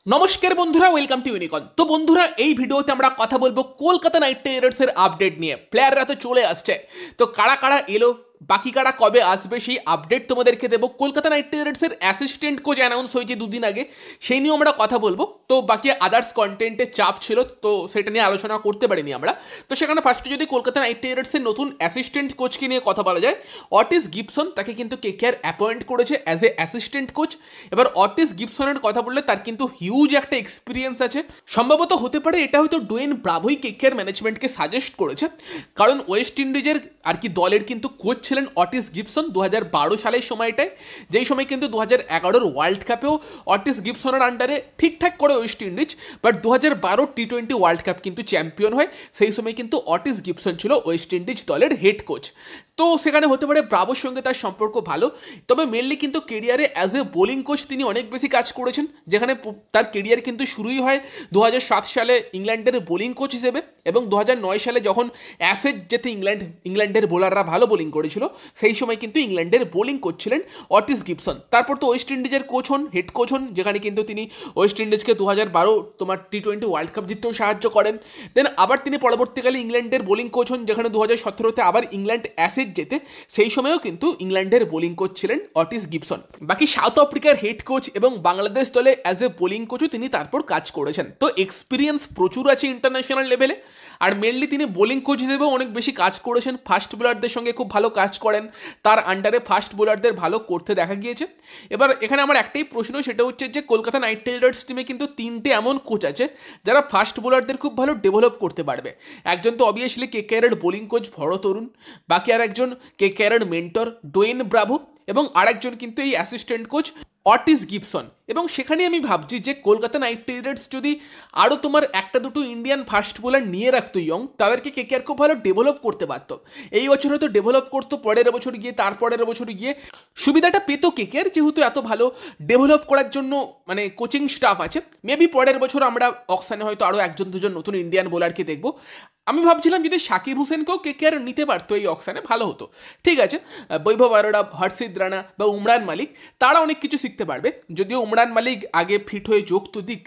নমস্কার বন্ধুরা, welcome to ইউনিকন। তো বন্ধুরা, এই ভিডিওতে আমরা কথা বলবো কলকাতা নাইট রাইডার্সের আপডেট নিয়ে। প্লেয়াররা তো চলে আসছে, তো কারা কারা এলো, বাকি কারা কবে আসবে সেই আপডেট তোমাদেরকে দেবো। কলকাতা নাইট রাইডার্সের অ্যাসিস্ট্যান্ট কোচ অ্যানাউন্স হয়েছে দুদিন আগে, সেই নিয়েও আমরা কথা বলবো। তো বাকি আদার্স কন্টেন্টের চাপ ছিল, তো সেটা নিয়ে আলোচনা করতে পারিনি আমরা। তো সেখানে ফার্স্টে যদি কলকাতা নাইট রাইডার্সের নতুন অ্যাসিস্ট্যান্ট কোচকে নিয়ে কথা বলা যায়, অটিস গিবসন, তাকে কিন্তু কেকেআর অ্যাপয়েন্ট করেছে অ্যাজ এ অ্যাসিস্ট্যান্ট কোচ। এবার অটিস গিবসনের কথা বললে তার কিন্তু হিউজ একটা এক্সপিরিয়েন্স আছে। সম্ভবত হতে পারে এটা হয়তো ডোয়েন ব্রাভোই কেকেআর ম্যানেজমেন্টকে সাজেস্ট করেছে, কারণ ওয়েস্ট ইন্ডিজের আর কি দলের কিন্তু কোচ ছিলেন অটিস গিবসন 2012 সালের সময়টায়, যেই সময় কিন্তু 2011 ওয়ার্ল্ড কাপেও অটিস গিবসনের আন্ডারে ঠিকঠাক করে ওয়েস্ট ইন্ডিজ, বাট 2012 টি-20 ওয়ার্ল্ড কাপ কিন্তু চ্যাম্পিয়ন হয়। সেই সময় কিন্তু অটিস গিবসন ছিল ওয়েস্ট ইন্ডিজ দলের হেড কোচ। তো সেখানে হতে পারে ব্রাভোর সঙ্গে তার সম্পর্ক ভালো, তবে মেনলি কিন্তু কেরিয়ারে অ্যাজ এ বোলিং কোচ তিনি অনেক বেশি কাজ করেছেন, যেখানে তার কেরিয়ার কিন্তু শুরুই হয় 2007 সালে ইংল্যান্ডের বোলিং কোচ হিসেবে, এবং 2009 সালে যখন অ্যাসেজ যেতে ইংল্যান্ডের বোলাররা ভালো বোলিং করেছিল, সেই সময় কিন্তু ইংল্যান্ডের বোলিং কোচ ছিলেন অটিস গিবসন। তারপর তো ওয়েস্ট ইন্ডিজের কোচ হন, হেড কোচ হন, যেখানে কিন্তু তিনি ওয়েস্ট ইন্ডিজকে 2012 তোমার টি-20 ওয়ার্ল্ড কাপ জিততেও সাহায্য করেন। দেন আবার তিনি পরবর্তীকালে ইংল্যান্ডের বোলিং কোচ হন, যেখানে 2017-তে আবার ইংল্যান্ড অ্যাসেজ যেতে, সেই সময়ও কিন্তু ইংল্যান্ডের বোলিং কোচ ছিলেন অটিস গিবসন। বাকি সাউথ আফ্রিকার হেড কোচ এবং বাংলাদেশ দলে অ্যাজ এ বোলিং কোচও তিনি তারপর কাজ করেছেন। তো এক্সপিরিয়েন্স প্রচুর আছে ইন্টারন্যাশনাল লেভেলে, আর মেনলি তিনি বোলিং কোচ হিসেবেও অনেক বেশি কাজ করেছেন। ফাস্ট বোলারদের সঙ্গে খুব ভালো কাজ করেন, তার আন্ডারে ফাস্ট বোলারদের ভালো করতে দেখা গিয়েছে। এবার এখানে আমার একটাই প্রশ্ন, সেটা হচ্ছে যে কলকাতা নাইট রাইডার্স টিমে কিন্তু 3টে এমন কোচ আছে যারা ফাস্ট বোলারদের খুব ভালো ডেভেলপ করতে পারবে। একজন তো অবভিয়াসলি কেকেআরের বোলিং কোচ ভরত অরুণ, বাকি আর একজন কেকেআরের মেন্টর ডোয়েন ব্রাভো, এবং আরেকজন কিন্তু এই অ্যাসিস্ট্যান্ট কোচ অটিস গিবসন। এবং সেখানে আমি ভাবছি যে কলকাতা নাইট রাইডার্স যদি আরও তোমার একটা দুটো ইন্ডিয়ান ফাস্ট বোলার নিয়ে রাখতো ইয়ং, তাদেরকে কেকেআর খুব ভালো ডেভেলপ করতে পারতো। এই বছর হয়তো ডেভেলপ করতো, পরের বছর গিয়ে তারপরের বছর গিয়ে সুবিধাটা পেতো কেকেআর, যেহেতু এত ভালো ডেভেলপ করার জন্য মানে কোচিং স্টাফ আছে। মেবি পরের বছর আমরা অকশানে হয়তো আরও একজন দুজন নতুন ইন্ডিয়ান বোলারকে দেখবো। আমি ভাবছিলাম যদি শাকিব হোসেনকেও কেকেআর নিতে পারতো এই অকশানে, ভালো হতো। ঠিক আছে, বৈভব অরোরা, হর্ষিত রানা বা উমরান মালিক, তারা অনেক কিছু শিখতে পারবে। যদিও উমরান মালিক আগে ফিট হয়ে যোগ তো দিক,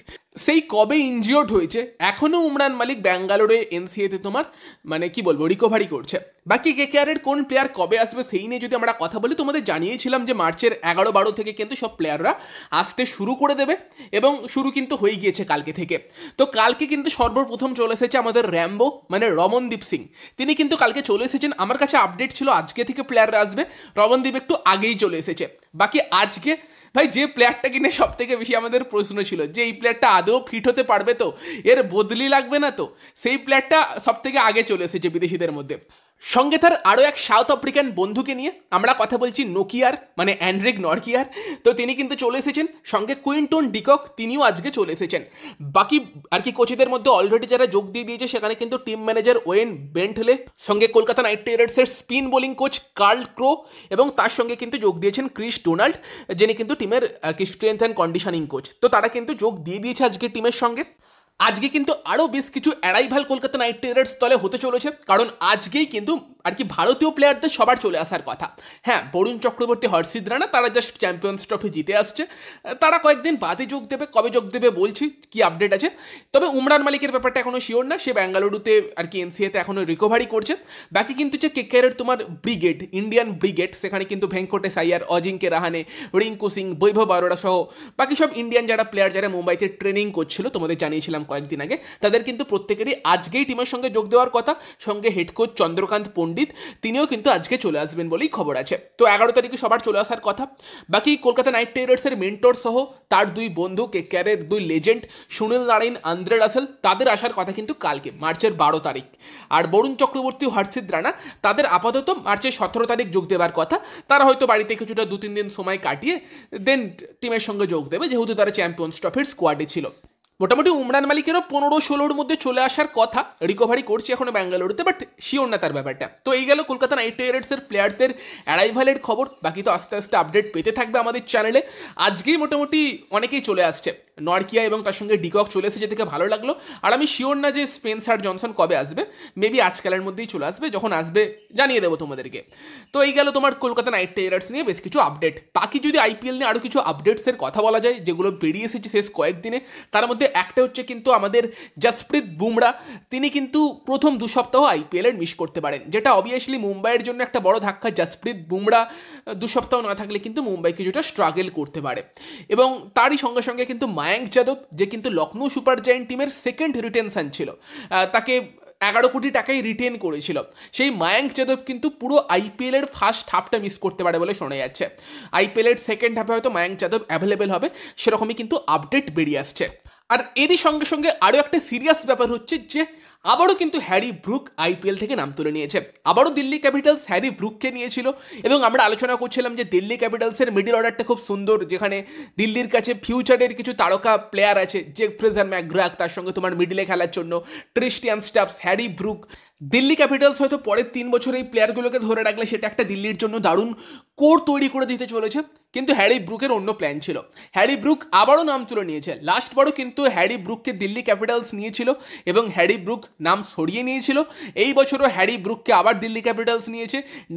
সেই কবে ইনজিওর্ড হয়েছে, এখনও উমরান মালিক ব্যাঙ্গালোরে এনসিএতে তোমার মানে কি বলবো রিকভারি করছে। বাকি কেকেআরের কোন প্লেয়ার কবে আসবে সেই নিয়ে যদি আমরা কথা বলি, তোমাদের জানিয়েছিলাম যে মার্চের 11-12 থেকে কিন্তু সব প্লেয়াররা আসতে শুরু করে দেবে, এবং শুরু কিন্তু হয়ে গিয়েছে কালকে থেকে। তো কালকে কিন্তু সর্বপ্রথম চলে এসেছে আমাদের র্যাম্বো মানে রমনদীপ সিং, তিনি কিন্তু কালকে চলে এসেছেন। আমার কাছে আপডেট ছিল আজকে থেকে প্লেয়াররা আসবে, রমনদীপ একটু আগেই চলে এসেছে। বাকি আজকে ভাই যে প্লেয়ারটা কিনে সব থেকে বেশি আমাদের প্রশ্ন ছিল যে এই প্লেয়ারটা আদৌ ফিট হতে পারবে, তো এর বদলি লাগবে না, তো সেই প্লেয়ারটা সব থেকে আগে চলে এসেছে বিদেশিদের মধ্যে। সঙ্গে তার আরও এক সাউথ আফ্রিকান বন্ধুকে নিয়ে, আমরা কথা বলছি নোকিয়ার মানে অ্যান্ড্রিক নরকিয়ার। তো তিনি কিন্তু চলে এসেছেন, সঙ্গে কুইন্টন ডিকক, তিনিও আজকে চলে এসেছেন। বাকি আর কি কোচেদের মধ্যে অলরেডি যারা যোগ দিয়ে দিয়েছে, সেখানে কিন্তু টিম ম্যানেজার ওয়েন বেন্টলে, সঙ্গে কলকাতা নাইট রাইডার্সের spin bowling coach Carl Crowe, এবং তার সঙ্গে কিন্তু যোগ দিয়েছেন ক্রিস ডোনাল্ড, যিনি কিন্তু টিমের আর কি স্ট্রেংথ অ্যান্ড কন্ডিশনিং কোচ। তো তারা কিন্তু যোগ দিয়ে দিয়েছে আজকে টিমের সঙ্গে। আজকে কিন্তু আরও বেশ কিছু অ্যারাইভাল কলকাতা নাইট রাইডার্স দলে হতে চলেছে, কারণ আজকেই কিন্তু আর কি ভারতীয় প্লেয়ারদের সবার চলে আসার কথা। হ্যাঁ, বরুণ চক্রবর্তী, হর্ষিত রানা, তারা জাস্ট চ্যাম্পিয়ন্স ট্রফি জিতে আসছে, তারা কয়েকদিন বাদে যোগ দেবে, কবে যোগ দেবে বলছি, কি আপডেট আছে। তবে উমরান মালিকের ব্যাপারটা এখনও শিওর না, সে বেঙ্গালুরুতে আর কি এনসিএতে এখনও রিকভারি করছে। বাকি কিন্তু যে কেকেআরের তোমার ব্রিগেড, ইন্ডিয়ান ব্রিগেড, সেখানে কিন্তু ভেঙ্কটেশ আইয়ার, অজিঙ্কে রাহানে, রিঙ্কু সিং, বৈভব অরোরা সহ বাকি সব ইন্ডিয়ান যারা প্লেয়ার যারা মুম্বাইতে ট্রেনিং করছিল, তোমাদের জানিয়েছিলাম কয়েকদিন আগে, তাদের কিন্তু প্রত্যেকেরই আজকেই টিমের সঙ্গে যোগ দেওয়ার কথা। সঙ্গে হেড কোচ চন্দ্রকান্ত পণ্ডিত, তিনিও কিন্তু আজকে চলে আসবেন বলেই খবর আছে। তো 11 তারিখে সবার চলে আসার কথা। বাকি কলকাতা নাইট রাইডার্সের মেন্টর সহ তার দুই বন্ধু, কেকেআরের দুই legend Sunil Narine, Andre Russell, তাদের আসার কথা কিন্তু কালকে মার্চের 12 তারিখ। আর বরুণ চক্রবর্তী, হর্ষিত রানা, তাদের আপাতত মার্চের 17 তারিখ যোগ দেওয়ার কথা। তারা হয়তো বাড়িতে কিছুটা 2-3 দিন সময় কাটিয়ে দেন টিমের সঙ্গে যোগ দেবে, যেহেতু তারা চ্যাম্পিয়ন্স ট্রফির স্কোয়াডে ছিল। মোটামুটি উমরান মালিকেরও 15-16-র মধ্যে চলে আসার কথা, রিকভারি করছে এখনো ব্যাঙ্গালোরুতে, বাট শিওর না তার ব্যাপারটা। তো এই গেল কলকাতা নাইট রাইডার্সের প্লেয়ারদের অ্যারাইভালের খবর। বাকি তো আস্তে আস্তে আপডেট পেতে থাকবে আমাদের চ্যানেলে। আজকেই মোটামুটি অনেকেই চলে আসছে, নরকিয়া এবং তার সঙ্গে ডিকক চলে এসেছে, যেদিকে ভালো লাগলো। আর আমি শিওর না যে স্পেন্সার জনসন কবে আসবে, মেবি আজকালের মধ্যেই চলে আসবে, যখন আসবে জানিয়ে দেবো তোমাদেরকে। তো এই গেল তোমার কলকাতা নাইট রাইডার্স নিয়ে বেশ কিছু আপডেট। বাকি যদি আইপিএল নিয়ে আরও কিছু আপডেটসের কথা বলা যায় যেগুলো বেরিয়ে এসেছে শেষ কয়েকদিনে, তার মধ্যে একটা হচ্ছে কিন্তু আমাদের জসপ্রীত বুমরা। তিনি কিন্তু প্রথম 2 সপ্তাহ আইপিএলের মিস করতে পারেন, যেটা অবভিয়াসলি মুম্বাইয়ের জন্য একটা বড় ধাক্কা। জসপ্রীত বুমরা 2 সপ্তাহ না থাকলে কিন্তু মুম্বাই কিছুটা স্ট্রাগল করতে পারে। এবং তারই সঙ্গে সঙ্গে কিন্তু মায়াঙ্ক যাদব, যে কিন্তু লখনৌ সুপার জায়ান্ট টিমের সেকেন্ড রিটেনশন ছিল, তাকে 11 কোটি টাকাই রিটেন করেছিল, সেই মায়াঙ্ক যাদব কিন্তু পুরো আইপিএলের ফার্স্ট হাফটা মিস করতে পারে বলে শোনা যাচ্ছে। আইপিএলের সেকেন্ড হাফে হয়তো মায়াঙ্ক যাদব অ্যাভেলেবেল হবে, সেরকমই কিন্তু আপডেট বেরিয়ে আসছে। আর এরই সঙ্গে সঙ্গে আরও একটা সিরিয়াস ব্যাপার হচ্ছে যে আবারও কিন্তু হ্যারি ব্রুক আইপিএল থেকে নাম তুলে নিয়েছে। আবারও দিল্লি ক্যাপিটালস হ্যারি ব্রুককে নিয়েছিল, এবং আমরা আলোচনা করছিলাম যে দিল্লি ক্যাপিটালসের মিডল অর্ডারটা খুব সুন্দর, যেখানে দিল্লির কাছে ফিউচারের কিছু তারকা প্লেয়ার আছে, জেক ফ্রেজার ম্যাকগ্রাক, তার সঙ্গে তোমার মিডলে খেলার জন্য Tristan Stubbs, Harry Brook. Delhi capitals হয়তো পরের 3 বছর এই প্লেয়ারগুলোকে ধরে রাখলে সেটা একটা দিল্লির জন্য দারুণ কোর তৈরি করে দিতে চলেছে। কিন্তু হ্যারি ব্রুকের অন্য প্ল্যান ছিল। হ্যারি ব্রুক আবারও নাম তুলে নিয়েছে। লাস্টবারও কিন্তু হ্যারি ব্রুককে দিল্লি ক্যাপিটালস নিয়েছিল এবং হ্যারি ব্রুক নাম সরিয়ে নিয়েছিল। এই বছরও হ্যারি ব্রুককে আবার দিল্লি ক্যাপিটালস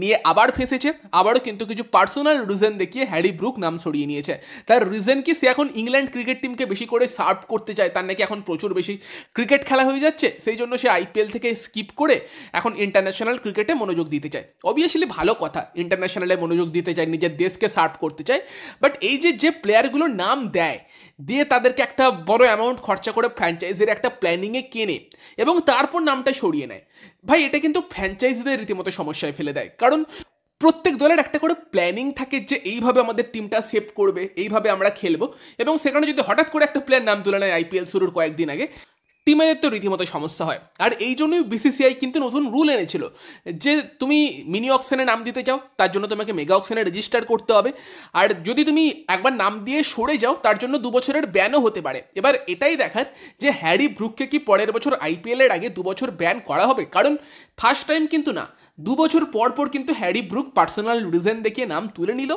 নিয়ে আবার ফেসেছে। আবারও কিন্তু কিছু পার্সোনাল রিজন দেখিয়ে হ্যারি ব্রুক নাম সরিয়ে নিয়েছে। তার রিজন কি, সে এখন ইংল্যান্ড ক্রিকেট টিমকে বেশি করে সার্ভ করতে চায়, তার নাকি এখন প্রচুর বেশি ক্রিকেট খেলা হয়ে যাচ্ছে, সেই জন্য সে আইপিএল থেকে স্কিপ করে এখন ইন্টারন্যাশনাল ক্রিকেটে মনোযোগ দিতে চায়। অবভিয়াসলি ভালো কথা, ইন্টারন্যাশনালে মনোযোগ দিতে চায়, নিজের দেশকে সার্ভ করতে চায়। বাট এই যে প্লেয়ারগুলোর নাম দেয়, দিয়ে তাদেরকে একটা বড় অ্যামাউন্ট খরচা করে ফ্র্যাঞ্চাইজির একটা প্ল্যানিংয়ে কেনে এবং তারপর নামটা সরিয়ে নেয়, ভাই এটা কিন্তু ফ্র্যাঞ্চাইজিদের রীতিমতো সমস্যায় ফেলে দেয়। কারণ প্রত্যেক দলের একটা করে প্ল্যানিং থাকে যে এইভাবে আমাদের টিমটা সেভ করবে, এইভাবে আমরা খেলবো, এবং সেখানে যদি হঠাৎ করে একটা প্লেয়ার নাম তুলে নেয় আইপিএল শুরুর কয়েকদিন আগে, টিমের তো রীতিমতো সমস্যা হয়। আর এই জন্যই বিসিসিআই কিন্তু নতুন রুল এনেছিল যে তুমি মিনি অকশনে নাম দিতে চাও, তার জন্য তোমাকে মেগা অকশনে রেজিস্টার করতে হবে। আর যদি তুমি একবার নাম দিয়ে সরে যাও, তার জন্য 2 বছরের ব্যানও হতে পারে। এবার এটাই দেখার যে হ্যারি ব্রুককে কি পরের বছর আইপিএলের আগে 2 বছর ব্যান করা হবে। কারণ ফার্স্ট টাইম কিন্তু না, 2 বছর পর পর কিন্তু হ্যারি ব্রুক পার্সোনাল রিজন দেখিয়ে নাম তুলে নিল,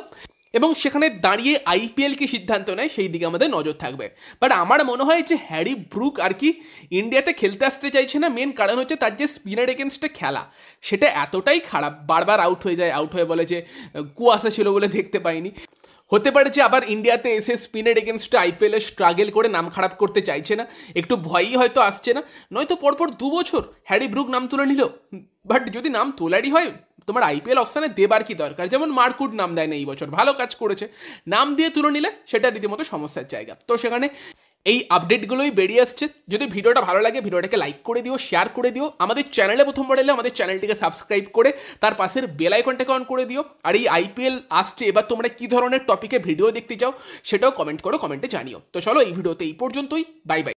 এবং সেখানে দাঁড়িয়ে আইপিএল কি সিদ্ধান্ত নেয় সেই দিকে আমাদের নজর থাকবে। বাট আমার মনে হয় যে হ্যারি ব্রুক আর কি ইন্ডিয়াতে খেলতে আসতে চাইছে না, মেন কারণ হচ্ছে তার যে স্পিনার এগেনস্টে খেলা সেটা এতটাই খারাপ, বারবার আউট হয়ে যায়, আউট হয়ে বলে যে কুয়াশা ছিল বলে দেখতে পাইনি। হতে পারে যে আবার ইন্ডিয়াতে এসে স্পিনের এগেনস্টে আইপিএলে স্ট্রাগল করে নাম খারাপ করতে চাইছে না, একটু ভয়ই হয়তো আসছে না, নয়তো পরপর 2 বছর হ্যারি ব্রুক নাম তুলে নিল। বাট যদি নাম তোলারই হয়, তোমার আইপিএল অপশানে দেবার কি দরকার? যেমন মার্কুড নাম দেয় না এই বছর, ভালো কাজ করেছে, নাম দিয়ে তুলে নিলে সেটা রীতিমতো সমস্যার জায়গা। তো সেখানে এই আপডেটগুলোই বেরিয়ে আসছে। যদি ভিডিওটা ভালো লাগে ভিডিওটাকে লাইক করে দিও, শেয়ার করে দিও। আমাদের চ্যানেলে প্রথমবার এলে আমাদের চ্যানেলটিকে সাবস্ক্রাইব করে তার পাশের বেল আইকনটাকে অন করে দিও। আর এই আইপিএল আসছে, এবার তোমরা কী ধরনের টপিকে ভিডিও দেখতে চাও সেটাও কমেন্ট করো, কমেন্টে জানিও। তো চলো এই ভিডিওতে এই পর্যন্তই, বাই বাই।